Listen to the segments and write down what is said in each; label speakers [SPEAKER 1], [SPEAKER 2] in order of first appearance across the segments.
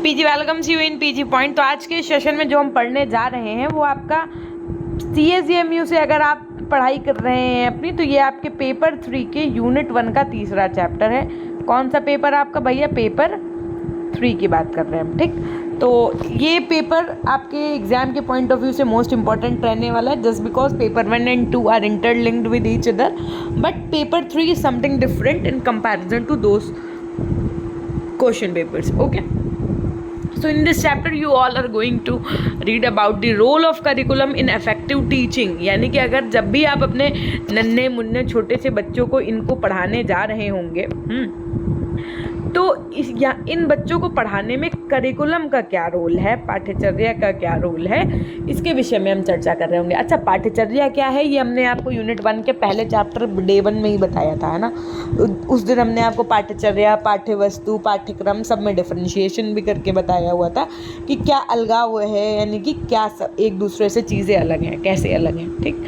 [SPEAKER 1] PG welcome you in PG point. तो आज के सेशन में जो हम पढ़ने जा रहे हैं वो आपका CSEMU से अगर आप पढ़ाई कर रहे हैं अपनी, तो ये आपके पेपर 3 के यूनिट 1 का तीसरा चैप्टर है। कौन सा पेपर आपका भैया? पेपर 3 की बात कर रहे हैं हम, ठीक। तो ये पेपर आपके एग्जाम के पॉइंट ऑफ व्यू से मोस्ट इंपॉर्टेंट रहने वाला है, just because paper 1 and 2 are interlinked with each other, but paper 3 is something different in comparison to those question papers, okay. So in this chapter you all are going to read about the role of curriculum in effective teaching। यानी कि अगर जब भी आप अपने नन्हे मुन्ने छोटे से बच्चों को इनको पढ़ाने जा रहे होंगे तो इन बच्चों को पढ़ाने में करिकुलम का क्या रोल है, पाठ्यचर्या का क्या रोल है, इसके विषय में हम चर्चा कर रहे होंगे। अच्छा, पाठ्यचर्या क्या है ये हमने आपको यूनिट 1 के पहले चैप्टर डे 1 में ही बताया था, है ना। उस दिन हमने आपको पाठ्यचर्या, पाठ्य वस्तु, पाठ्यक्रम सब में डिफरेंशिएशन भी करके बताया हुआ था कि क्या अलगाव है, यानी कि क्या सब एक दूसरे से चीज़ें अलग हैं, कैसे अलग हैं, ठीक।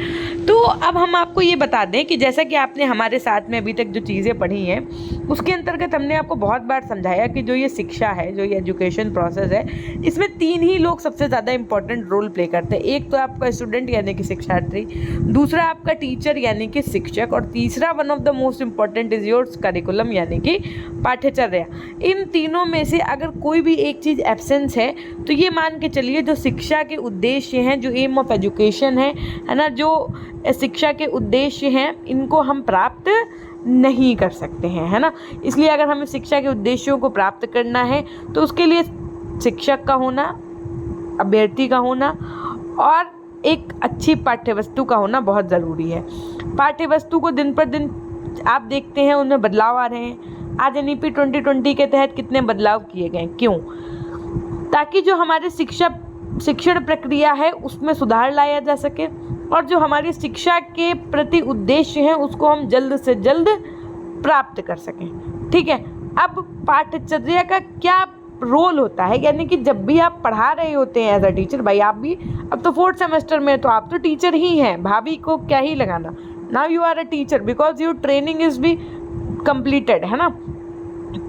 [SPEAKER 1] तो अब हम आपको ये बता दें कि जैसा कि आपने हमारे साथ में अभी तक जो चीज़ें पढ़ी हैं उसके अंतर्गत हमने आपको बहुत बार समझाया कि जो ये शिक्षा है, जो ये एजुकेशन प्रोसेस है, इसमें 3 ही लोग सबसे ज़्यादा इंपॉर्टेंट रोल प्ले करते हैं। एक तो आपका स्टूडेंट यानी कि शिक्षार्थी, दूसरा आपका टीचर यानी कि शिक्षक, और तीसरा one of the most important is your curriculum यानी कि पाठ्यचर्या। इन तीनों में से अगर कोई भी एक चीज़ एब्सेंस है तो ये मान के चलिए जो शिक्षा के उद्देश्य हैं, जो एम ऑफ एजुकेशन है ना, जो शिक्षा के उद्देश्य हैं, इनको हम प्राप्त नहीं कर सकते हैं, है ना। इसलिए अगर हमें शिक्षा के उद्देश्यों को प्राप्त करना है तो उसके लिए शिक्षक का होना, अभ्यर्थी का होना और एक अच्छी पाठ्यवस्तु का होना बहुत ज़रूरी है। पाठ्यवस्तु को दिन पर दिन आप देखते हैं उनमें बदलाव आ रहे हैं। आज NEP 2020 के तहत कितने बदलाव किए गए, क्यों? ताकि जो हमारे शिक्षण प्रक्रिया है उसमें सुधार लाया जा सके और जो हमारी शिक्षा के प्रति उद्देश्य हैं उसको हम जल्द से जल्द प्राप्त कर सकें, ठीक है। अब पाठ्यचर्या का क्या रोल होता है, यानी कि जब भी आप पढ़ा रहे होते हैं एज अ टीचर, भाई आप भी अब तो 4th सेमेस्टर में, तो आप तो टीचर ही हैं, भाभी को क्या ही लगाना। Now you are a teacher because your training is be completed, है ना।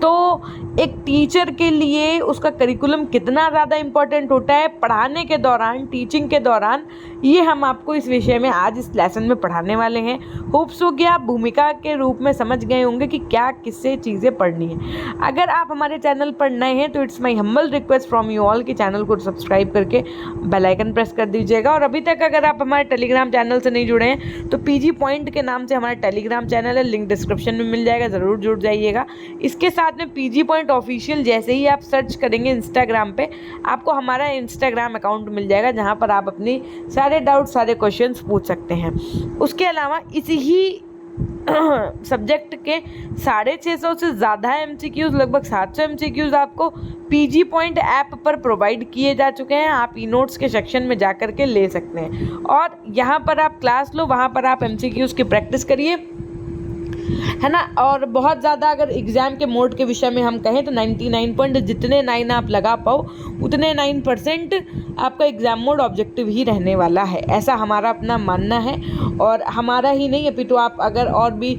[SPEAKER 1] तो एक टीचर के लिए उसका करिकुलम कितना ज़्यादा इम्पोर्टेंट होता है पढ़ाने के दौरान, टीचिंग के दौरान, ये हम आपको इस विषय में आज इस लेसन में पढ़ाने वाले हैं। होप्स हो कि आप भूमिका के रूप में समझ गए होंगे कि क्या किससे चीज़ें पढ़नी है। अगर आप हमारे चैनल पर नए हैं तो it's my humble request from you all कि चैनल को सब्सक्राइब करके बेल आइकन प्रेस कर दीजिएगा। और अभी तक अगर आप हमारे टेलीग्राम चैनल से नहीं जुड़े हैं तो पीजी पॉइंट के नाम से हमारा टेलीग्राम चैनल है, लिंक डिस्क्रिप्शन में मिल जाएगा, ज़रूर जुड़ जाइएगा। इसके साथ में पीजी पॉइंट ऑफिशियल जैसे ही आप सर्च करेंगे इंस्टाग्राम पे, आपको हमारा इंस्टाग्राम अकाउंट मिल जाएगा जहाँ पर आप अपनी सारे डाउट, सारे क्वेश्चंस पूछ सकते हैं। उसके अलावा इसी ही सब्जेक्ट के 650 से ज़्यादा MCQs, लगभग 700 MCQs आपको पीजी पॉइंट ऐप पर प्रोवाइड किए जा चुके हैं। आप ई नोट्स के सेक्शन में जा कर के ले सकते हैं और यहाँ पर आप क्लास लो, वहाँ पर आप MCQs की प्रैक्टिस करिए, है ना। और बहुत ज़्यादा अगर एग्ज़ाम के मोड के विषय में हम कहें तो 99 पॉइंट जितने 9 आप लगा पाओ उतने 9% आपका एग्ज़ाम मोड ऑब्जेक्टिव ही रहने वाला है, ऐसा हमारा अपना मानना है। और हमारा ही नहीं, अभी तो आप अगर और भी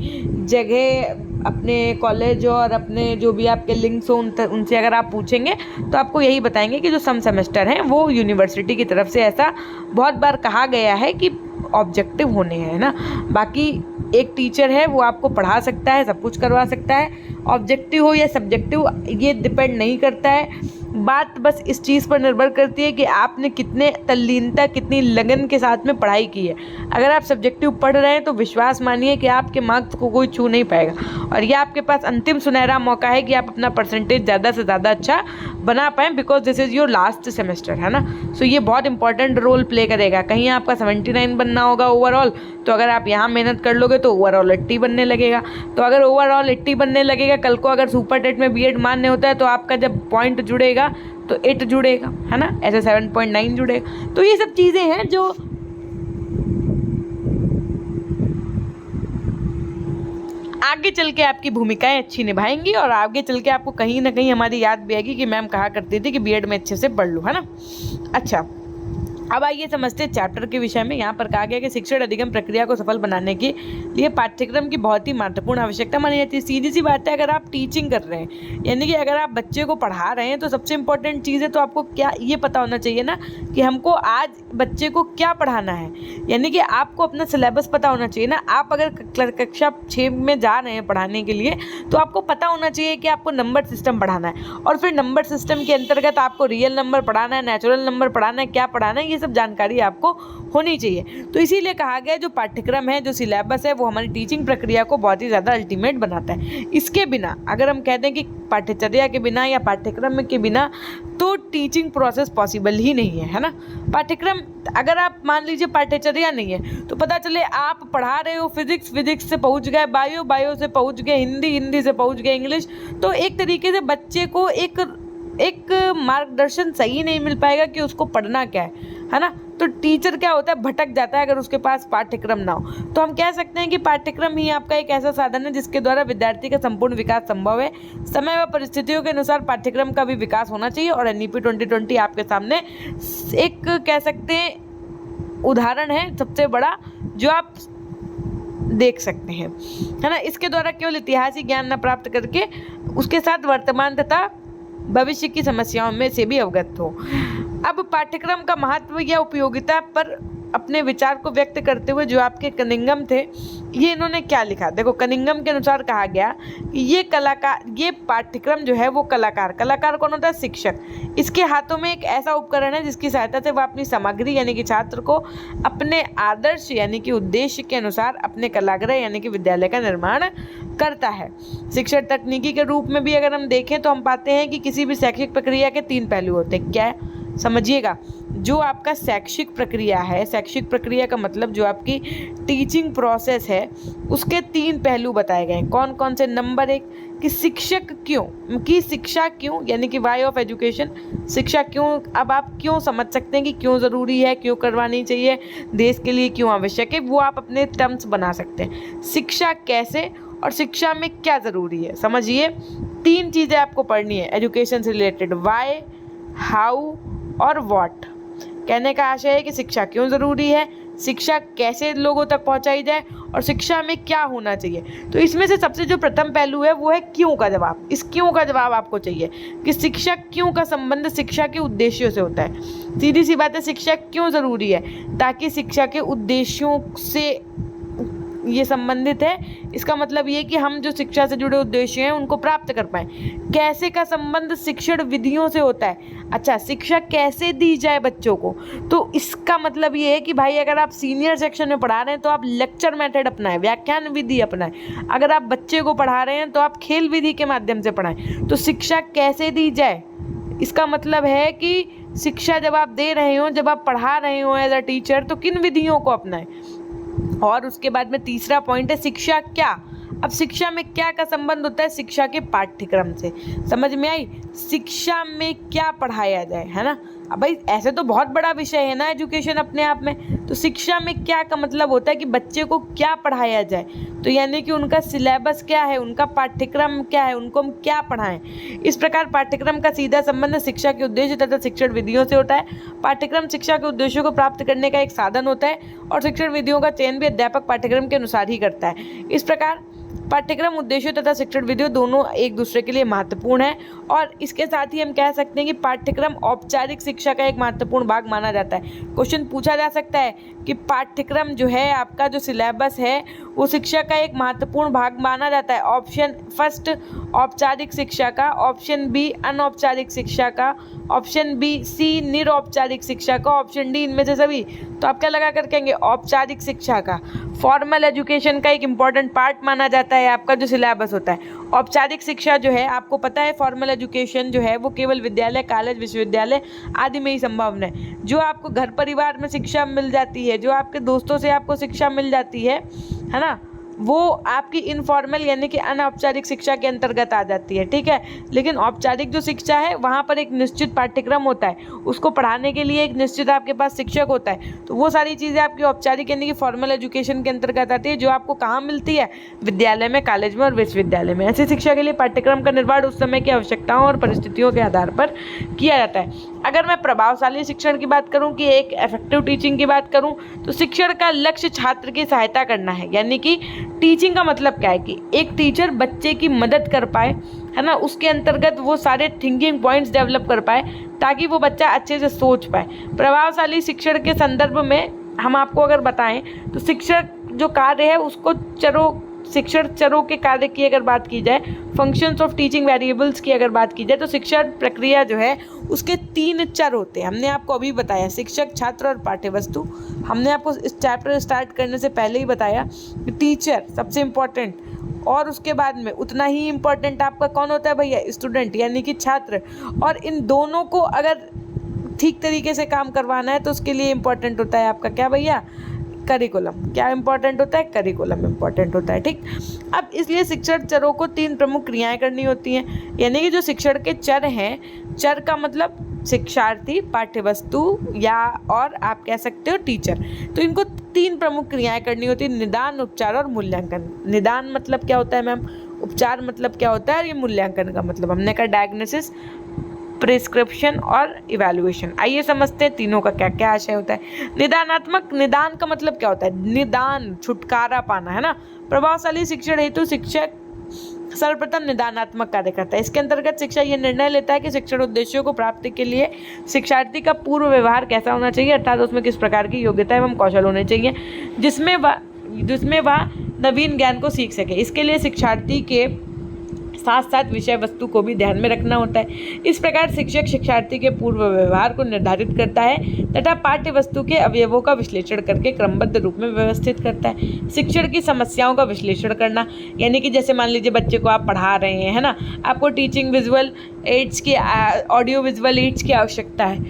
[SPEAKER 1] जगह अपने कॉलेज और अपने जो भी आपके लिंक्स हो उनसे अगर आप पूछेंगे तो आपको यही बताएंगे कि जो सम सेमेस्टर हैं वो यूनिवर्सिटी की तरफ से ऐसा बहुत बार कहा गया है कि ऑब्जेक्टिव होने हैं, ना। बाकी एक टीचर है वो आपको पढ़ा सकता है, सब कुछ करवा सकता है, ऑब्जेक्टिव हो या सब्जेक्टिव ये डिपेंड नहीं करता है। बात बस इस चीज़ पर निर्भर करती है कि आपने कितने तल्लीनता, कितनी लगन के साथ में पढ़ाई की है। अगर आप सब्जेक्टिव पढ़ रहे हैं तो विश्वास मानिए कि आपके मार्क्स को कोई छू नहीं पाएगा और ये आपके पास अंतिम सुनहरा मौका है कि आप अपना परसेंटेज ज़्यादा से ज़्यादा अच्छा बना पाएँ, because this is your last semester, है ना। सो ये बहुत इंपॉर्टेंट रोल प्ले करेगा। कहीं आपका 79 बनना होगा ओवरऑल, तो अगर आप यहाँ मेहनत कर लोगे तो ओवरऑल 80 बनने लगेगा। तो अगर ओवरऑल 80 बनने लगेगा, कल को अगर सुपर टेट में B.Ed मान्य होता है तो आपका जब पॉइंट जुड़ेगा तो 8 जुड़ेगा, है ना, ऐसे 7.9 जुड़ेगा। तो ये सब चीज़ें हैं जो आगे चल के आपकी भूमिकाएं अच्छी निभाएंगी और आगे चल के आपको कहीं ना कहीं हमारी याद भी आएगी कि मैम कहा करती थी कि B.Ed में अच्छे से पढ़ लो, है ना। अच्छा, अब आइए समझते हैं चैप्टर के विषय में। यहाँ पर कहा गया कि शिक्षण अधिगम प्रक्रिया को सफल बनाने के लिए पाठ्यक्रम की बहुत ही महत्वपूर्ण आवश्यकता मानी जाती है। सीधी सी बात है, अगर आप टीचिंग कर रहे हैं, यानी कि अगर आप बच्चे को पढ़ा रहे हैं, तो सबसे इंपॉर्टेंट चीज़ है तो आपको क्या ये पता होना चाहिए ना कि हमको आज बच्चे को क्या पढ़ाना है, यानी कि आपको अपना सिलेबस पता होना चाहिए ना। आप अगर कक्षा 6 में जा रहे हैं पढ़ाने के लिए, तो आपको पता होना चाहिए कि आपको नंबर सिस्टम पढ़ाना है, और फिर नंबर सिस्टम के अंतर्गत आपको रियल नंबर पढ़ाना है, नेचुरल नंबर पढ़ाना है, क्या पढ़ाना है, ये सब जानकारी आपको होनी चाहिए। तो इसीलिए कहा गया जो पाठ्यक्रम है, जो सिलेबस है, वो हमारी टीचिंग प्रक्रिया को बहुत ही ज़्यादा अल्टीमेट बनाता है। इसके बिना अगर हम कहते हैं कि पाठ्यचर्या के बिना या पाठ्यक्रम के बिना तो टीचिंग प्रोसेस पॉसिबल ही नहीं है ना। पाठ्यक्रम, अगर आप मान लीजिए पाठ्यचर्या नहीं है, तो पता चले आप पढ़ा रहे हो फिजिक्स से पहुंच गए बायो से पहुंच गए हिंदी से पहुंच गए इंग्लिश, तो एक तरीके से बच्चे को एक मार्गदर्शन सही नहीं मिल पाएगा कि उसको पढ़ना क्या है ना। तो टीचर क्या होता है, भटक जाता है अगर उसके पास पाठ्यक्रम ना हो। तो हम कह सकते हैं कि पाठ्यक्रम ही आपका एक ऐसा साधन है जिसके द्वारा विद्यार्थी का संपूर्ण विकास संभव है। समय व परिस्थितियों के अनुसार पाठ्यक्रम का भी विकास होना चाहिए। और NEP 2020 आपके सामने एक कह सकते हैं उदाहरण है सबसे बड़ा, जो आप देख सकते हैं, है ना। इसके द्वारा केवल इतिहासी ज्ञान न प्राप्त करके उसके साथ वर्तमान तथा भविष्य की समस्याओं में से भी अवगत हो। अब पाठ्यक्रम का महत्व या उपयोगिता पर अपने विचार को व्यक्त करते हुए जो आपके कनिंघम थे, ये इन्होंने क्या लिखा, देखो कनिंघम के अनुसार कहा गया कि ये पाठ्यक्रम जो है वो कलाकार कौन होता है, शिक्षक। इसके हाथों में एक ऐसा उपकरण है जिसकी सहायता से वह अपनी सामग्री यानी कि छात्र को अपने आदर्श यानी कि उद्देश्य के अनुसार अपने कलागृह यानी कि विद्यालय का निर्माण करता है। शिक्षण तकनीकी के रूप में भी अगर हम देखें तो हम पाते हैं कि किसी भी शैक्षिक प्रक्रिया के 3 पहलू होते हैं। क्या है, समझिएगा, जो आपका शैक्षिक प्रक्रिया है, शैक्षिक प्रक्रिया का मतलब जो आपकी टीचिंग प्रोसेस है, उसके 3 पहलू बताए गए हैं। कौन कौन से? नंबर 1 कि शिक्षा क्यों, यानी कि वाई ऑफ एजुकेशन, शिक्षा क्यों। अब आप क्यों समझ सकते हैं कि क्यों ज़रूरी है, क्यों करवानी चाहिए, देश के लिए क्यों आवश्यक है, वो आप अपने टर्म्स बना सकते हैं। शिक्षा कैसे और शिक्षा में क्या ज़रूरी है, समझिए 3 चीज़ें आपको पढ़नी है एजुकेशन से रिलेटेड, वाई, हाउ और व्हाट। कहने का आशय है कि शिक्षा क्यों ज़रूरी है, शिक्षा कैसे लोगों तक पहुंचाई जाए और शिक्षा में क्या होना चाहिए। तो इसमें से सबसे जो प्रथम पहलू है वो है क्यों का जवाब। इस क्यों का जवाब आपको चाहिए कि शिक्षा क्यों का संबंध शिक्षा के उद्देश्यों से होता है। सीधी सी बात है, शिक्षा क्यों ज़रूरी है, ताकि शिक्षा के उद्देश्यों से ये संबंधित है। इसका मतलब ये कि हम जो शिक्षा से जुड़े उद्देश्य हैं उनको प्राप्त कर पाएँ। कैसे का संबंध शिक्षण विधियों से होता है। अच्छा, शिक्षा कैसे दी जाए बच्चों को, तो इसका मतलब ये है कि भाई अगर आप सीनियर सेक्शन में पढ़ा रहे हैं तो आप लेक्चर मेथड अपनाएं, व्याख्यान विधि अपनाएं। अगर आप बच्चे को पढ़ा रहे हैं तो आप खेल विधि के माध्यम से पढ़ाएं। तो शिक्षा कैसे दी जाए, इसका मतलब है कि शिक्षा जब आप दे रहे हो, जब आप पढ़ा रहे हो एज अ टीचर, तो किन विधियों को अपनाएं। और उसके बाद में तीसरा पॉइंट है शिक्षा क्या। अब शिक्षा में क्या का संबंध होता है, शिक्षा के पाठ्यक्रम से। समझ में आई, शिक्षा में क्या पढ़ाया जाए, है ना। अब भाई ऐसे तो बहुत बड़ा विषय है ना एजुकेशन अपने आप में। तो शिक्षा में क्या का मतलब होता है कि बच्चे को क्या पढ़ाया जाए, तो यानी कि उनका सिलेबस क्या है, उनका पाठ्यक्रम क्या है, उनको हम क्या पढ़ाएं। इस प्रकार पाठ्यक्रम का सीधा संबंध शिक्षा के उद्देश्य तथा शिक्षण विधियों से होता है। पाठ्यक्रम शिक्षा के उद्देश्यों को प्राप्त करने का एक साधन होता है और शिक्षण विधियों का चयन भी अध्यापक पाठ्यक्रम के अनुसार ही करता है। इस प्रकार पाठ्यक्रम उद्देश्यों तथा शिक्षण विधियों दोनों एक दूसरे के लिए महत्वपूर्ण है। और इसके साथ ही हम कह सकते हैं कि पाठ्यक्रम औपचारिक शिक्षा का एक महत्वपूर्ण भाग माना जाता है। क्वेश्चन पूछा जा सकता है कि पाठ्यक्रम जो है आपका, जो सिलेबस है, वो शिक्षा का एक महत्वपूर्ण भाग माना जाता है। ऑप्शन फर्स्ट औपचारिक शिक्षा का, ऑप्शन बी अनौपचारिक शिक्षा का, ऑप्शन बी सी निरौपचारिक शिक्षा का, ऑप्शन डी इनमें से सभी। तो आप क्या लगा कर कहेंगे, औपचारिक शिक्षा का। फॉर्मल एजुकेशन का एक इम्पॉर्टेंट पार्ट माना जाता है आपका जो सिलेबस होता है। औपचारिक शिक्षा जो है, आपको पता है फॉर्मल एजुकेशन जो है वो केवल विद्यालय, कॉलेज, विश्वविद्यालय आदि में ही संभव है। जो आपको घर परिवार में शिक्षा मिल जाती है, जो आपके दोस्तों से आपको शिक्षा मिल जाती है ना, वो आपकी इनफॉर्मल यानी कि अनौपचारिक शिक्षा के अंतर्गत आ जाती है, ठीक है। लेकिन औपचारिक जो शिक्षा है वहाँ पर एक निश्चित पाठ्यक्रम होता है, उसको पढ़ाने के लिए एक निश्चित आपके पास शिक्षक होता है। तो वो सारी चीज़ें आपकी औपचारिक यानी कि फॉर्मल एजुकेशन के अंतर्गत आती है, जो आपको कहाँ मिलती है, विद्यालय में, कॉलेज में और विश्वविद्यालय में। ऐसी शिक्षा के लिए पाठ्यक्रम का निर्माण उस समय की आवश्यकताओं और परिस्थितियों के आधार पर किया जाता है। अगर मैं प्रभावशाली शिक्षण की बात करूं कि एक इफेक्टिव टीचिंग की बात करूं, तो शिक्षण का लक्ष्य छात्र की सहायता करना है। यानी कि टीचिंग का मतलब क्या है कि एक टीचर बच्चे की मदद कर पाए, है ना, उसके अंतर्गत वो सारे थिंकिंग पॉइंट्स डेवलप कर पाए ताकि वो बच्चा अच्छे से सोच पाए। प्रभावशाली शिक्षण के संदर्भ में हम आपको अगर बताएं तो शिक्षक जो कार्य है उसको शिक्षण चरों के कार्य की अगर बात की जाए, फंक्शंस ऑफ टीचिंग वेरिएबल्स की अगर बात की जाए, तो शिक्षण प्रक्रिया जो है उसके 3 चर होते हैं। हमने आपको अभी बताया, शिक्षक, छात्र और पाठ्यवस्तु। हमने आपको इस चैप्टर स्टार्ट करने से पहले ही बताया कि टीचर सबसे इम्पोर्टेंट, और उसके बाद में उतना ही इम्पोर्टेंट आपका कौन होता है भैया, स्टूडेंट यानी कि छात्र। और इन दोनों को अगर ठीक तरीके से काम करवाना है तो उसके लिए इम्पोर्टेंट होता है आपका क्या भैया, करिकुलम। क्या इंपॉर्टेंट होता है, करिकुलम इंपॉर्टेंट होता है, ठीक। अब इसलिए शिक्षण चरों को 3 प्रमुख क्रियाएं करनी होती हैं, यानी कि जो शिक्षण के चर हैं, चर का मतलब शिक्षार्थी, पाठ्यवस्तु या और आप कह सकते हो टीचर। तो इनको 3 प्रमुख क्रियाएं करनी होती है, निदान, उपचार और मूल्यांकन। निदान मतलब क्या होता है मैम, उपचार मतलब क्या होता है, और ये मूल्यांकन का मतलब हमने कहा डायग्नोसिस, प्रिस्क्रिप्शन और इवैल्यूएशन। आइए समझते हैं तीनों का क्या क्या आशय होता है। निदानात्मक, निदान का मतलब क्या होता है, निदान, छुटकारा पाना, है ना। प्रभावशाली शिक्षण हेतु शिक्षक सर्वप्रथम निदानात्मक कार्य करता है। इसके अंतर्गत शिक्षा ये निर्णय लेता है कि शिक्षण उद्देश्यों को प्राप्ति के लिए शिक्षार्थी का पूर्व व्यवहार कैसा होना चाहिए, अर्थात उसमें किस प्रकार की योग्यता एवं कौशल होने चाहिए जिसमें वह नवीन ज्ञान को सीख सके। इसके लिए शिक्षार्थी के साथ साथ विषय वस्तु को भी ध्यान में रखना होता है। इस प्रकार शिक्षक शिक्षार्थी के पूर्व व्यवहार को निर्धारित करता है तथा पाठ्य वस्तु के अवयवों का विश्लेषण करके क्रमबद्ध रूप में व्यवस्थित करता है। शिक्षण की समस्याओं का विश्लेषण करना, यानी कि जैसे मान लीजिए बच्चे को आप पढ़ा रहे हैं, है ना, आपको टीचिंग विजुअल एड्स की, ऑडियो विजुअल एड्स की आवश्यकता है,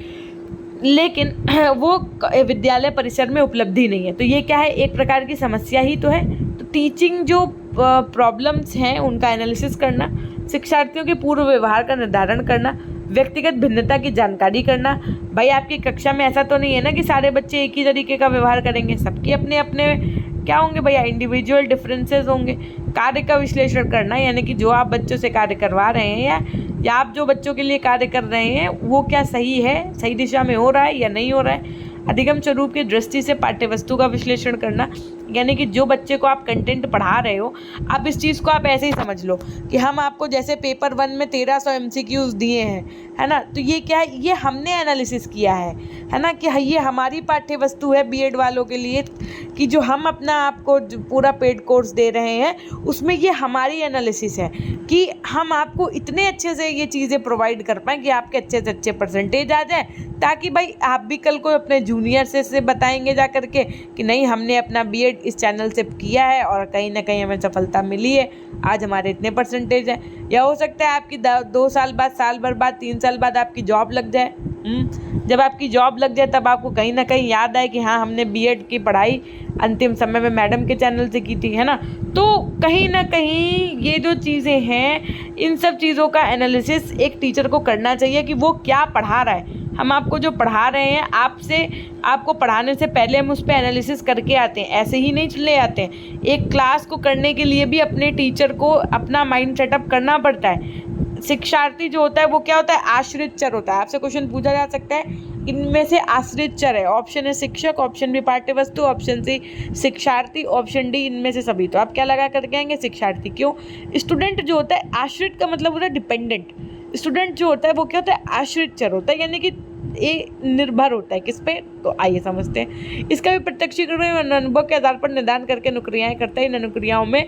[SPEAKER 1] लेकिन वो विद्यालय परिसर में उपलब्धि नहीं है, तो ये क्या है, एक प्रकार की समस्या ही तो है। तो टीचिंग जो प्रॉब्लम्स हैं उनका एनालिसिस करना, शिक्षार्थियों के पूर्व व्यवहार का निर्धारण करना, व्यक्तिगत भिन्नता की जानकारी करना। भाई आपकी कक्षा में ऐसा तो नहीं है ना कि सारे बच्चे एक ही तरीके का व्यवहार करेंगे, सबके अपने अपने क्या होंगे भैया, इंडिविजुअल डिफरेंसेस होंगे। कार्य का विश्लेषण करना, यानी कि जो आप बच्चों से कार्य करवा रहे हैं या आप जो बच्चों के लिए कार्य कर रहे हैं वो क्या सही है, सही दिशा में हो रहा है या नहीं हो रहा है। अधिगम स्वरूप की दृष्टि से पाठ्यवस्तु का विश्लेषण करना, यानी कि जो बच्चे को आप कंटेंट पढ़ा रहे हो, आप इस चीज़ को आप ऐसे ही समझ लो कि हम आपको जैसे पेपर 1 में 1300 MCQs दिए हैं, है ना, तो ये क्या है, ये हमने एनालिसिस किया है ना, कि ये हमारी पाठ्यवस्तु है बीएड वालों के लिए, कि जो हम अपना आपको पूरा पेड कोर्स दे रहे हैं उसमें ये हमारी एनालिसिस है कि हम आपको इतने अच्छे से ये चीज़ें प्रोवाइड कर पाएँ कि आपके अच्छे से अच्छे परसेंटेज आ जाए, ताकि भाई आप भी कल को अपने जूनियर से बताएंगे जा करके कि नहीं हमने अपना बीएड इस चैनल से किया है और कहीं ना कहीं हमें सफलता मिली है, आज हमारे इतने परसेंटेज है। या हो सकता है आपकी 2 साल बाद, साल भर बाद, 3 साल बाद आपकी जॉब लग जाए। जब आपकी जॉब लग जाए तब आपको कहीं ना कहीं याद आए कि हाँ हमने बीएड की पढ़ाई अंतिम समय में मैडम के चैनल से की थी, है ना। तो कहीं ना कहीं ये जो चीज़ें हैं, इन सब चीज़ों का एनालिसिस एक टीचर को करना चाहिए कि वो क्या पढ़ा रहा है। हम आपको जो पढ़ा रहे हैं, आपको पढ़ाने से पहले हम उस पर एनालिसिस करके आते हैं, ऐसे ही नहीं चले आते हैं। एक क्लास को करने के लिए भी अपने टीचर को अपना माइंड सेटअप करना पड़ता है। शिक्षार्थी जो होता है वो क्या होता है, आश्रित चर होता है। आपसे क्वेश्चन पूछा जा सकता है इनमें से आश्रित चर है, ऑप्शन है शिक्षक, ऑप्शन बी पाठ्यवस्तु, ऑप्शन सी शिक्षार्थी, ऑप्शन डी इनमें से सभी। तो आप क्या लगा करके आएंगे, शिक्षार्थी। क्यों, स्टूडेंट जो होता है, आश्रित का मतलब होता है डिपेंडेंट। स्टूडेंट जो होता है वो क्या होता है, आश्रित चर होता है, यानी कि ये निर्भर होता है किस पे। तो आइए समझते हैं। इसका भी प्रत्यक्षीकरण अनुभव के आधार पर निदान करके अनुक्रियाएं करता है। इन अनुक्रियाओं में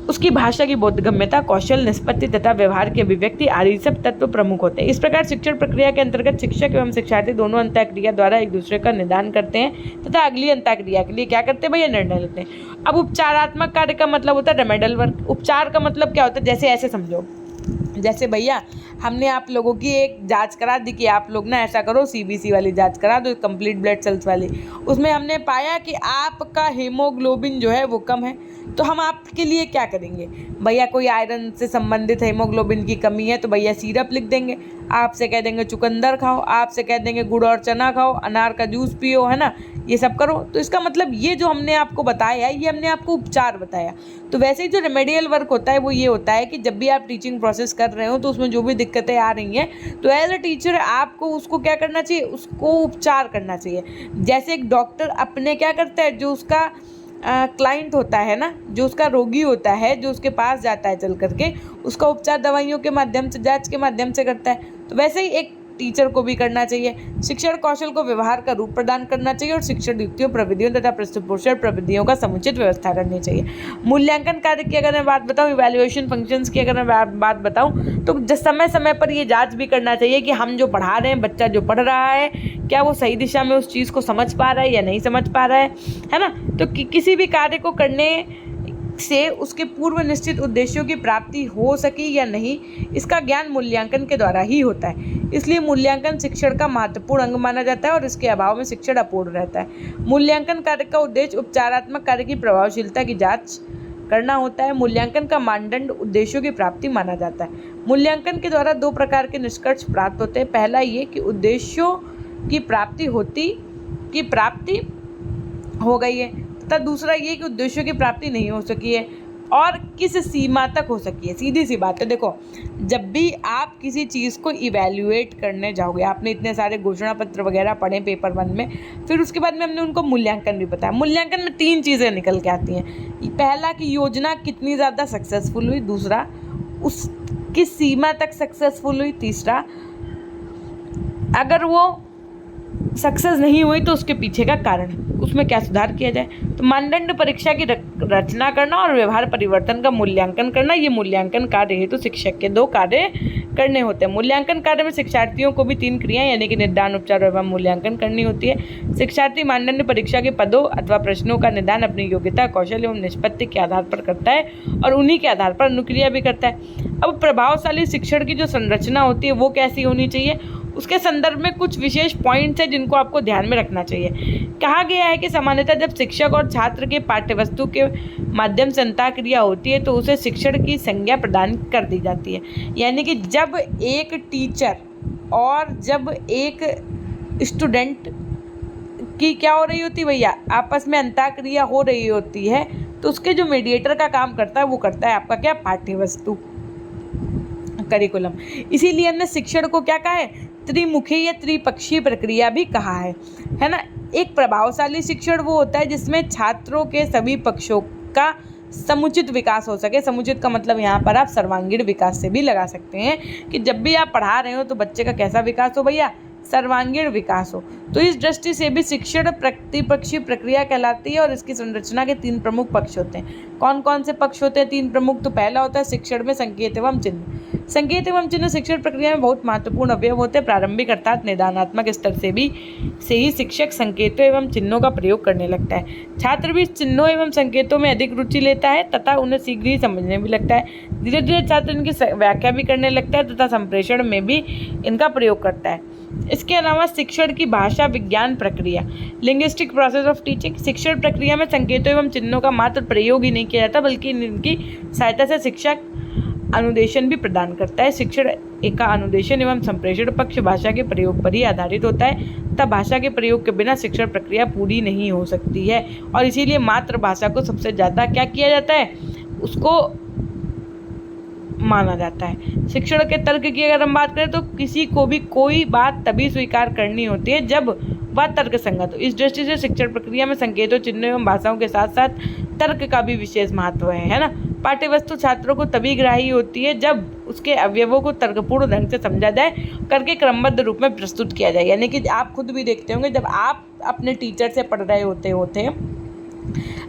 [SPEAKER 1] उसकी भाषा की बोधगम्यता, कौशल, निष्पत्ति तथा व्यवहार की अभिव्यक्ति आदि सब तत्व प्रमुख होते हैं। इस प्रकार शिक्षण प्रक्रिया के अंतर्गत शिक्षक एवं शिक्षार्थी दोनों अंतःक्रिया द्वारा एक दूसरे का निदान करते हैं तथा अगली अंतःक्रिया के लिए क्या करते हैं भैया, निर्णय लेते हैं। अब उपचारात्मक कार्य का मतलब होता है रेमेडियल वर्क। उपचार का मतलब क्या होता है, जैसे ऐसे समझो, जैसे भैया हमने आप लोगों की एक जांच करा दी कि आप लोग ना ऐसा करो, सीबीसी वाली जांच करा दो, कंप्लीट ब्लड सेल्स वाली। उसमें हमने पाया कि आपका हीमोग्लोबिन जो है वो कम है। तो हम आपके लिए क्या करेंगे भैया, कोई आयरन से संबंधित हीमोग्लोबिन की कमी है तो भैया सिरप लिख देंगे, आपसे कह देंगे चुकंदर खाओ, आपसे कह देंगे गुड़ और चना खाओ, अनार का जूस पियो, है ना, ये सब करो। तो इसका मतलब ये जो हमने आपको बताया है, ये हमने आपको उपचार बताया। तो वैसे ही जो रेमेडियल वर्क होता है वो ये होता है कि जब भी आप टीचिंग प्रोसेस कर रहे हो तो उसमें जो भी दिक्कतें आ रही हैं तो एज अ टीचर आपको उसको क्या करना चाहिए, उसको उपचार करना चाहिए। जैसे एक डॉक्टर अपने क्या करता है, जो उसका क्लाइंट होता है ना, जो उसका रोगी होता है, जो उसके पास जाता है चल करके, उसका उपचार दवाइयों के माध्यम से, जांच के माध्यम से करता है। तो वैसे ही एक टीचर को भी करना चाहिए। शिक्षण कौशल को व्यवहार का रूप प्रदान करना चाहिए और शिक्षण युक्तियों, प्रविधियों तथा पृष्ठपोषण प्रविधियों का समुचित व्यवस्था करनी चाहिए। मूल्यांकन कार्य की अगर मैं बात बताऊं, इवैल्यूएशन फंक्शंस की अगर मैं बात बताऊं, तो समय समय पर ये जांच भी करना चाहिए कि हम जो पढ़ा रहे हैं, बच्चा जो पढ़ रहा है, क्या वो सही दिशा में उस चीज़ को समझ पा रहा है या नहीं समझ पा रहा है ना। तो किसी भी कार्य को करने से उसके पूर्व निश्चित उद्देश्यों की प्राप्ति हो सकी या नहीं, इसका ज्ञान मूल्यांकन के द्वारा ही होता है। इसलिए मूल्यांकन शिक्षण का महत्वपूर्ण अंग माना जाता है और इसके अभाव में शिक्षण अपूर्ण रहता है। मूल्यांकन कार्य का उद्देश्य उपचारात्मक कार्य की प्रभावशीलता की जांच करना होता है। मूल्यांकन का मानदंड उद्देश्यों की प्राप्ति माना जाता है। मूल्यांकन के द्वारा दो प्रकार के निष्कर्ष प्राप्त होते हैं। पहला ये कि उद्देश्यों की प्राप्ति हो गई है, तथा दूसरा ये कि उद्देश्यों की प्राप्ति नहीं हो सकी है और किस सीमा तक हो सकी है। सीधी सी बात है, देखो जब भी आप किसी चीज़ को इवैल्यूएट करने जाओगे, आपने इतने सारे घोषणा पत्र वगैरह पढ़े पेपर 1 में, फिर उसके बाद में हमने उनको मूल्यांकन भी बताया। मूल्यांकन में 3 चीज़ें निकल के आती हैं। पहला कि योजना कितनी ज़्यादा सक्सेसफुल हुई, दूसरा उस किस सीमा तक सक्सेसफुल हुई, तीसरा अगर वो सक्सेस नहीं हुई तो उसके पीछे का कारण, उसमें क्या सुधार किया जाए। तो मानदंड परीक्षा की रचना करना और व्यवहार परिवर्तन का मूल्यांकन करना, ये मूल्यांकन कार्य हेतु शिक्षक के 2 कार्य करने होते हैं। मूल्यांकन कार्य में शिक्षार्थियों को भी 3 क्रियाएं यानी कि निदान, उपचार एवं मूल्यांकन करनी होती है। शिक्षार्थी मानदंड परीक्षा के पदों अथवा प्रश्नों का निदान अपनी योग्यता, कौशल एवं निष्पत्ति के आधार पर करता है और उन्हीं के आधार पर अनुक्रिया भी करता है। अब प्रभावशाली शिक्षण की जो संरचना होती है वो कैसी होनी चाहिए, उसके संदर्भ में कुछ विशेष पॉइंट्स हैं जिनको आपको ध्यान में रखना चाहिए। कहा गया है कि सामान्यतः जब शिक्षक और छात्र के पाठ्यवस्तु के माध्यम से अंतःक्रिया होती है तो उसे शिक्षण की संज्ञा प्रदान कर दी जाती है। यानी कि जब एक टीचर और जब एक स्टूडेंट की क्या हो रही होती है भैया, आपस में अंतःक्रिया हो रही होती है, तो उसके जो मीडिएटर का काम करता है वो करता है आपका क्या, पाठ्यवस्तु, करिकुलम। इसीलिए हमने शिक्षण को क्या कहा है, त्रिमुखी या त्रिपक्षीय प्रक्रिया भी कहा है ना। एक प्रभावशाली शिक्षण वो होता है जिसमें छात्रों के सभी पक्षों का समुचित विकास हो सके। समुचित का मतलब यहाँ पर आप सर्वांगीण विकास से भी लगा सकते हैं कि जब भी आप पढ़ा रहे हो तो बच्चे का कैसा विकास हो भैया, सर्वांगीण विकास हो। तो इस दृष्टि से भी शिक्षण त्रिपक्षीय प्रक्रिया कहलाती है और इसकी संरचना के 3 प्रमुख पक्ष होते हैं। कौन कौन से पक्ष होते हैं 3 प्रमुख, तो पहला होता है शिक्षण में संकेत एवं चिन्ह। संकेत एवं चिन्ह शिक्षण प्रक्रिया में बहुत महत्वपूर्ण अवयव होते हैं। प्रारंभिक अर्थात निदानात्मक स्तर से ही शिक्षक संकेतों एवं चिन्हों का प्रयोग करने लगता है। छात्र भी चिन्हों एवं संकेतों में अधिक रुचि लेता है तथा उन्हें शीघ्र ही समझने भी लगता है। धीरे धीरे छात्र इनकी व्याख्या भी करने लगता है तथा संप्रेषण में भी इनका प्रयोग करता है। इसके अलावा शिक्षण की भाषा विज्ञान प्रक्रिया, लिंग्विस्टिक प्रोसेस ऑफ टीचिंग। शिक्षण प्रक्रिया में संकेतों एवं चिन्हों का मात्र प्रयोग ही नहीं किया जाता बल्कि इनकी सहायता से शिक्षक अनुदेशन भी प्रदान करता है। शिक्षण का अनुदेशन एवं संप्रेषण पक्ष भाषा के प्रयोग पर ही आधारित होता है तथा भाषा के प्रयोग के बिना शिक्षण प्रक्रिया पूरी नहीं हो सकती है और इसीलिए मातृभाषा को सबसे ज़्यादा क्या किया जाता है, उसको माना जाता है। शिक्षण के तर्क की अगर हम बात करें तो किसी को भी कोई बात तभी स्वीकार करनी होती है जब वह तर्क संगत हो। इस दृष्टि से शिक्षण प्रक्रिया में संकेतों, चिन्हों एवं भाषाओं के साथ साथ तर्क का भी विशेष महत्व है ना। पाठ्यवस्तु छात्रों को तभी ग्राही होती है जब उसके अवयवों को तर्कपूर्ण ढंग से समझा जाए करके क्रमबद्ध रूप में प्रस्तुत किया जाए। यानी कि आप खुद भी देखते होंगे जब आप अपने टीचर से पढ़ रहे होते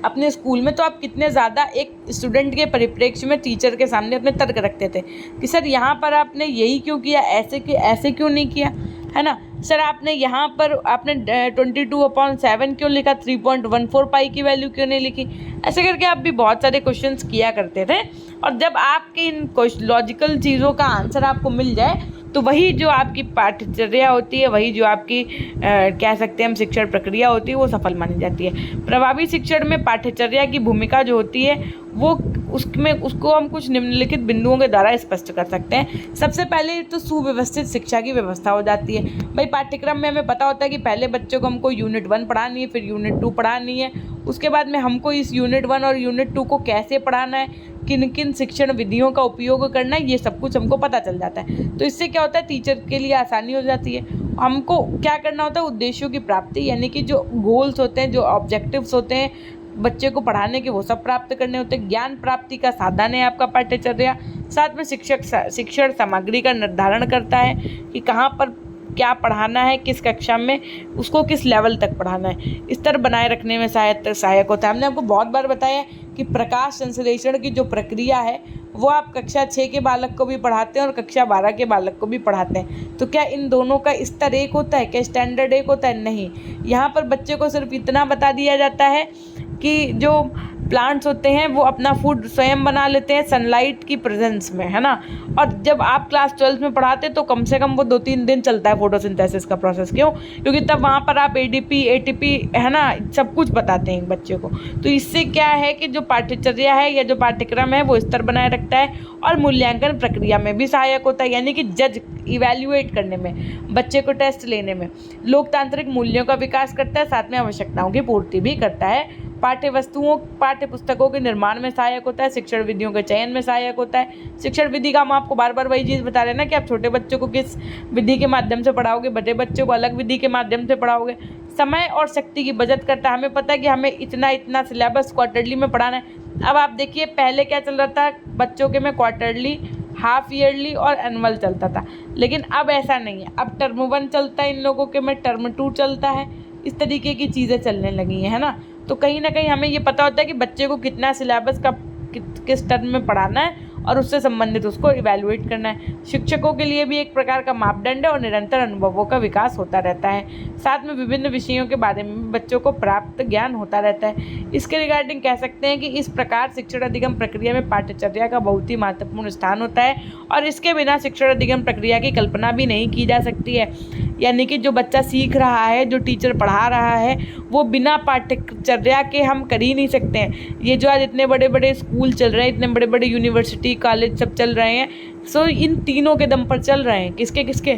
[SPEAKER 1] अपने स्कूल में, तो आप कितने ज़्यादा एक स्टूडेंट के परिप्रेक्ष्य में टीचर के सामने अपने तर्क रखते थे कि सर यहाँ पर आपने यही क्यों किया, ऐसे क्यों नहीं किया। है ना। सर आपने यहाँ पर आपने 22/7 क्यों लिखा, 3.14 पाई की वैल्यू क्यों नहीं लिखी। ऐसे करके आप भी बहुत सारे क्वेश्चंस किया करते थे। और जब आपके इन लॉजिकल चीज़ों का आंसर आपको मिल जाए तो वही जो आपकी पाठ्यचर्या होती है, वही जो आपकी कह सकते हैं हम शिक्षण प्रक्रिया होती है, वो सफल मानी जाती है। प्रभावी शिक्षण में पाठ्यचर्या की भूमिका जो होती है वो उसको हम कुछ निम्नलिखित बिंदुओं के द्वारा स्पष्ट कर सकते हैं। सबसे पहले तो सुव्यवस्थित शिक्षा की व्यवस्था हो जाती है। भाई पाठ्यक्रम में हमें पता होता है कि पहले बच्चों को हमको यूनिट 1 पढ़ानी है, फिर यूनिट 2 पढ़ानी है, उसके बाद में हमको इस यूनिट 1 और यूनिट 2 को कैसे पढ़ाना है, किन किन शिक्षण विधियों का उपयोग करना है, ये सब कुछ हमको पता चल जाता है। तो इससे क्या होता है, टीचर के लिए आसानी हो जाती है। हमको क्या करना होता है, उद्देश्यों की प्राप्ति, यानी कि जो गोल्स होते हैं, जो ऑब्जेक्टिव्स होते हैं बच्चे को पढ़ाने के, वो सब प्राप्त करने होते हैं। ज्ञान प्राप्ति का साधन है आपका पाठ्यचर्या। साथ में शिक्षण सामग्री का निर्धारण करता है कि कहाँ पर क्या पढ़ाना है, किस कक्षा में उसको किस लेवल तक पढ़ाना है, स्तर बनाए रखने में सहायक होता है। हमने आपको बहुत बार बताया कि प्रकाश संश्लेषण की जो प्रक्रिया है वो आप कक्षा 6 के बालक को भी पढ़ाते हैं और कक्षा 12 के बालक को भी पढ़ाते हैं। तो क्या इन दोनों का स्तर एक होता है, क्या स्टैंडर्ड एक होता है? नहीं। यहाँ पर बच्चे को सिर्फ इतना बता दिया जाता है कि जो प्लांट्स होते हैं वो अपना फूड स्वयं बना लेते हैं सनलाइट की प्रेजेंस में, है ना। और जब आप क्लास 12 में पढ़ाते तो कम से कम वो 2-3 दिन चलता है फोटोसिंथेसिस का प्रोसेस। क्यों? क्योंकि तब वहाँ पर आप ADP ATP, है ना, सब कुछ बताते हैं बच्चे को। तो इससे क्या है कि जो पाठ्यचर्या है या जो पाठ्यक्रम है वो स्तर बनाए रखता है और मूल्यांकन प्रक्रिया में भी सहायक होता है, यानी कि जज इवैल्यूएट करने में, बच्चे को टेस्ट लेने में। लोकतांत्रिक मूल्यों का विकास करता है, साथ में आवश्यकताओं की पूर्ति भी करता है। पाठ्य पुस्तकों के निर्माण में सहायक होता है, शिक्षण विधियों के चयन में सहायक होता है। शिक्षण विधि का हम आपको बार बार वही चीज़ बता रहे हैं ना कि आप छोटे बच्चों को किस विधि के माध्यम से पढ़ाओगे, बड़े बच्चों को अलग विधि के माध्यम से पढ़ाओगे। समय और शक्ति की बचत करता है। हमें पता है कि हमें इतना सिलेबस क्वार्टरली में पढ़ाना है। अब आप देखिए पहले क्या चल रहा था बच्चों के में, क्वार्टरली, हाफ ईयरली और एनुअल चलता था, लेकिन अब ऐसा नहीं है। अब टर्म 1 चलता है इन लोगों के में, टर्म 2 चलता है, इस तरीके की चीज़ें चलने लगी हैं, है ना। तो कहीं ना कहीं हमें ये पता होता है कि बच्चे को कितना सिलेबस का किस टर्म में पढ़ाना है और उससे संबंधित उसको इवैल्यूएट करना है। शिक्षकों के लिए भी एक प्रकार का मापदंड है और निरंतर अनुभवों का विकास होता रहता है। साथ में विभिन्न विषयों के बारे में बच्चों को प्राप्त ज्ञान होता रहता है। इसके रिगार्डिंग कह सकते हैं कि इस प्रकार शिक्षण अधिगम प्रक्रिया में पाठ्यचर्या का बहुत ही महत्वपूर्ण स्थान होता है और इसके बिना शिक्षण अधिगम प्रक्रिया की कल्पना भी नहीं की जा सकती है। यानी कि जो बच्चा सीख रहा है, जो टीचर पढ़ा रहा है, वो बिना पाठ्यचर्या के हम कर ही नहीं सकते हैं। ये जो आज इतने बड़े बड़े स्कूल चल रहे हैं, इतने बड़े बड़े यूनिवर्सिटी कॉलेज सब चल रहे हैं, सो इन तीनों के दम पर चल रहे हैं। किसके किसके?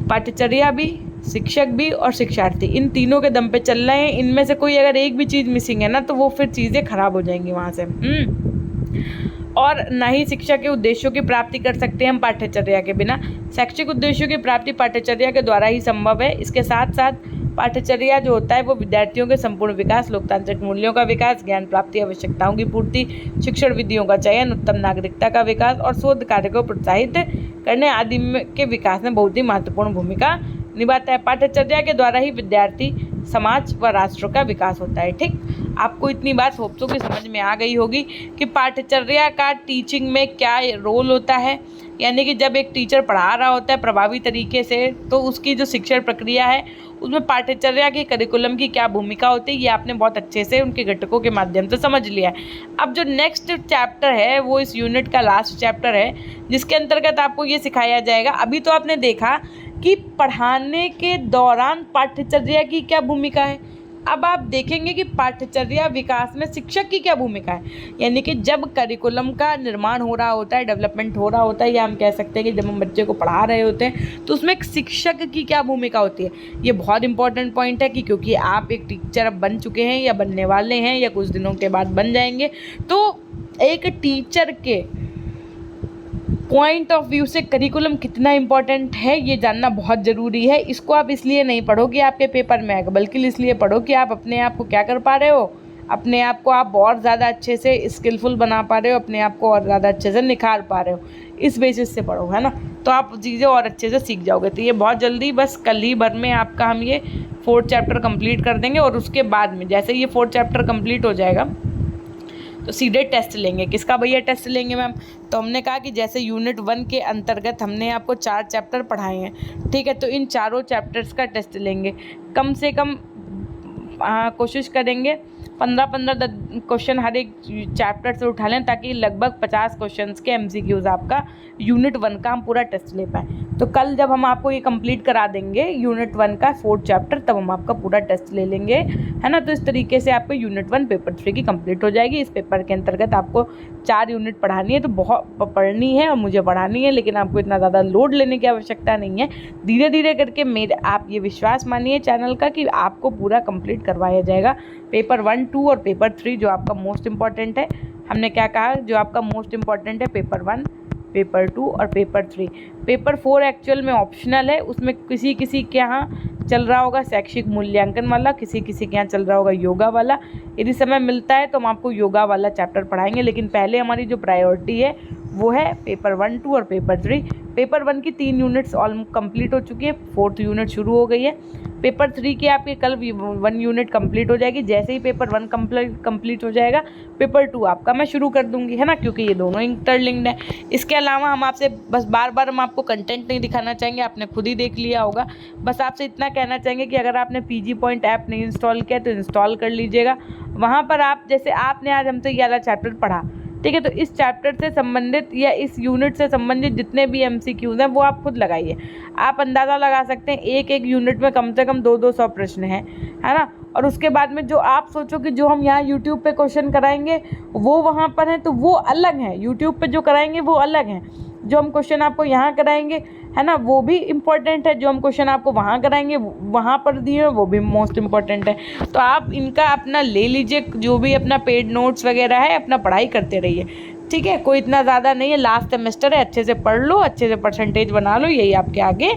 [SPEAKER 1] पाठ्यचर्या भी, शिक्षक भी और शिक्षार्थी, इन तीनों के दम पे चल रहे हैं। इनमें से कोई अगर एक भी चीज़ मिसिंग है ना तो वो फिर चीज़ें खराब हो जाएंगी वहाँ से। और ना ही शिक्षा के उद्देश्यों की प्राप्ति कर सकते हैं हम पाठ्यचर्या के बिना। शैक्षिक उद्देश्यों की प्राप्ति पाठ्यचर्या के द्वारा ही संभव है। इसके साथ साथ पाठ्यचर्या जो होता है वो विद्यार्थियों के संपूर्ण विकास, लोकतांत्रिक मूल्यों का विकास, ज्ञान प्राप्ति, आवश्यकताओं की पूर्ति, शिक्षण विधियों का चयन, उत्तम नागरिकता का विकास और शोध कार्य को प्रोत्साहित करने आदि के विकास में बहुत ही महत्वपूर्ण भूमिका निभाता है। पाठ्यचर्या के द्वारा ही विद्यार्थी, समाज व राष्ट्र का विकास होता है। ठीक, आपको इतनी बात होप्सो की समझ में आ गई होगी कि पाठ्यचर्या का टीचिंग में क्या रोल होता है। यानी कि जब एक टीचर पढ़ा रहा होता है प्रभावी तरीके से तो उसकी जो शिक्षण प्रक्रिया है उसमें पाठ्यचर्या के करिकुलम की क्या भूमिका होती है, ये आपने बहुत अच्छे से उनके घटकों के माध्यम से समझ लिया है। अब जो नेक्स्ट चैप्टर है वो इस यूनिट का लास्ट चैप्टर है, जिसके अंतर्गत आपको ये सिखाया जाएगा। अभी तो आपने देखा कि पढ़ाने के दौरान पाठ्यचर्या की क्या भूमिका है, अब आप देखेंगे कि पाठ्यचर्या विकास में शिक्षक की क्या भूमिका है। यानी कि जब करिकुलम का निर्माण हो रहा होता है, डेवलपमेंट हो रहा होता है, या हम कह सकते हैं कि जब हम बच्चे को पढ़ा रहे होते हैं तो उसमें एक शिक्षक की क्या भूमिका होती है। ये बहुत इंपॉर्टेंट पॉइंट है कि क्योंकि आप एक टीचर अब बन चुके हैं या बनने वाले हैं या कुछ दिनों के बाद बन जाएंगे, तो एक टीचर के पॉइंट ऑफ व्यू से करिकुलम कितना इम्पोर्टेंट है ये जानना बहुत ज़रूरी है। इसको आप इसलिए नहीं पढ़ो कि आपके पेपर में आएगा, बल्कि इसलिए पढ़ो कि आप अपने आप को क्या कर पा रहे हो, अपने आप को आप और ज़्यादा अच्छे से स्किलफुल बना पा रहे हो, अपने आप को और ज़्यादा अच्छे से निखार पा रहे हो। इस बेसिस से पढ़ो, है ना, तो आप चीज़ें और अच्छे से सीख जाओगे। तो ये बहुत जल्दी, बस कल ही भर में आपका हम ये 4th चैप्टर कंप्लीट कर देंगे और उसके बाद में जैसे ये 4th चैप्टर कंप्लीट हो जाएगा तो सीधे टेस्ट लेंगे। किसका भैया टेस्ट लेंगे मैम? तो हमने कहा कि जैसे यूनिट 1 के अंतर्गत हमने आपको 4 चैप्टर पढ़ाए हैं, ठीक है, तो इन चारों चैप्टर्स का टेस्ट लेंगे। कम से कम कोशिश करेंगे 15-15 क्वेश्चन हर एक चैप्टर से उठा लें, ताकि लगभग 50 क्वेश्चंस के MCQs आपका यूनिट 1 का हम पूरा टेस्ट ले पाएँ। तो कल जब हम आपको ये कंप्लीट करा देंगे यूनिट 1 का 4th चैप्टर, तब हम आपका पूरा टेस्ट ले लेंगे, है ना। तो इस तरीके से आपको यूनिट 1 पेपर 3 की कंप्लीट हो जाएगी। इस पेपर के अंतर्गत आपको 4 यूनिट पढ़ानी है, तो बहुत पढ़नी है और मुझे पढ़ानी है, लेकिन आपको इतना ज़्यादा लोड लेने की आवश्यकता नहीं है। धीरे धीरे करके मेरे आप ये विश्वास मानिए चैनल का कि आपको पूरा कंप्लीट करवाया जाएगा। पेपर 1, 2 और पेपर 3 जो आपका मोस्ट इम्पॉर्टेंट है, हमने क्या कहा, जो आपका मोस्ट इम्पॉर्टेंट है पेपर 1, पेपर 2 और पेपर 3। पेपर 4 एक्चुअल में ऑप्शनल है, उसमें किसी किसी के यहाँ चल रहा होगा शैक्षिक मूल्यांकन वाला, किसी किसी के यहाँ चल रहा होगा योगा वाला। यदि समय मिलता है तो हम आपको योगा वाला चैप्टर पढ़ाएंगे, लेकिन पहले हमारी जो प्रायोरिटी है वो है पेपर 1, 2 और पेपर 3। पेपर 1 की 3 यूनिट्स ऑलमोस्ट कंप्लीट हो चुकी है, 4th यूनिट शुरू हो गई है। पेपर 3 की आपके कल 1 यूनिट कंप्लीट हो जाएगी। जैसे ही पेपर 1 कंप्लीट हो जाएगा, पेपर 2 आपका मैं शुरू कर दूंगी, है ना, क्योंकि ये दोनों इंटरलिंक्ड है। इसके अलावा हम आपसे बस बार बार हम आपको कंटेंट नहीं दिखाना चाहेंगे, आपने खुद ही देख लिया होगा। बस आपसे इतना कहना चाहेंगे कि अगर आपने PG पॉइंट ऐप नहीं इंस्टॉल किया तो इंस्टॉल कर लीजिएगा। वहाँ पर आप जैसे आपने आज हमसे ये वाला चैप्टर पढ़ा, ठीक है, तो इस चैप्टर से संबंधित या इस यूनिट से संबंधित जितने भी MCQs हैं वो आप खुद लगाइए। आप अंदाज़ा लगा सकते हैं एक एक यूनिट में कम से कम 200-200 प्रश्न हैं, है ना। और उसके बाद में जो आप सोचो कि जो हम यहाँ यूट्यूब पे क्वेश्चन कराएंगे वो वहाँ पर हैं, तो वो अलग हैं। यूट्यूब पे जो कराएंगे वो अलग हैं, जो हम क्वेश्चन आपको यहाँ कराएंगे, है ना, वो भी इम्पोर्टेंट है। जो हम क्वेश्चन आपको वहाँ कराएंगे वहाँ पर दिए वो भी मोस्ट इम्पॉर्टेंट है। तो आप इनका अपना ले लीजिए, जो भी अपना पेड नोट्स वगैरह है, अपना पढ़ाई करते रहिए, ठीक है। कोई इतना ज़्यादा नहीं है, लास्ट सेमेस्टर है, अच्छे से पढ़ लो, अच्छे से परसेंटेज बना लो, यही आपके आगे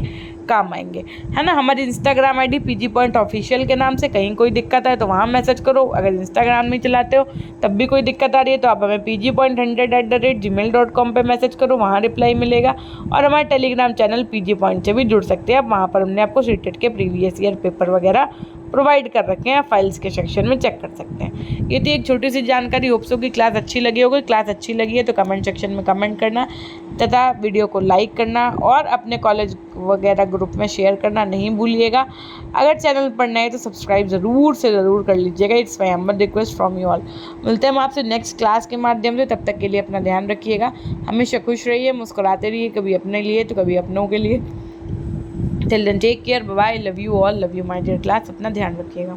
[SPEAKER 1] काम आएंगे, है ना। हमारी Instagram ID PG point official के नाम से, कहीं कोई दिक्कत है तो वहाँ मैसेज करो। अगर इंस्टाग्राम नहीं चलाते हो तब भी कोई दिक्कत आ रही है तो आप हमें pgpoint100@gmail.com पे मैसेज करो, वहाँ रिप्लाई मिलेगा। और हमारे टेलीग्राम चैनल PG पॉइंट से भी जुड़ सकते हैं आप, वहाँ पर हमने आपको सीटेट के प्रीवियस ईयर पेपर वगैरह प्रोवाइड कर रखे हैं, फाइल्स के सेक्शन में चेक कर सकते हैं। ये थी एक छोटी सी जानकारी। होप्स हो कि क्लास अच्छी लगी होगी। क्लास अच्छी लगी है तो कमेंट सेक्शन में कमेंट करना तथा वीडियो को लाइक करना और अपने कॉलेज वगैरह ग्रुप में शेयर करना नहीं भूलिएगा। अगर चैनल पर नए तो सब्सक्राइब ज़रूर से ज़रूर कर लीजिएगा। It's my humble request from you all. मिलते हैं हम आपसे नेक्स्ट क्लास के माध्यम से, तब तक के लिए अपना ध्यान रखिएगा। हमेशा खुश रहिए, मुस्कुराते रहिए, कभी अपने लिए तो कभी अपनों के लिए। Till then take care, bye bye, love you all, love you my dear class. अपना ध्यान रखिएगा।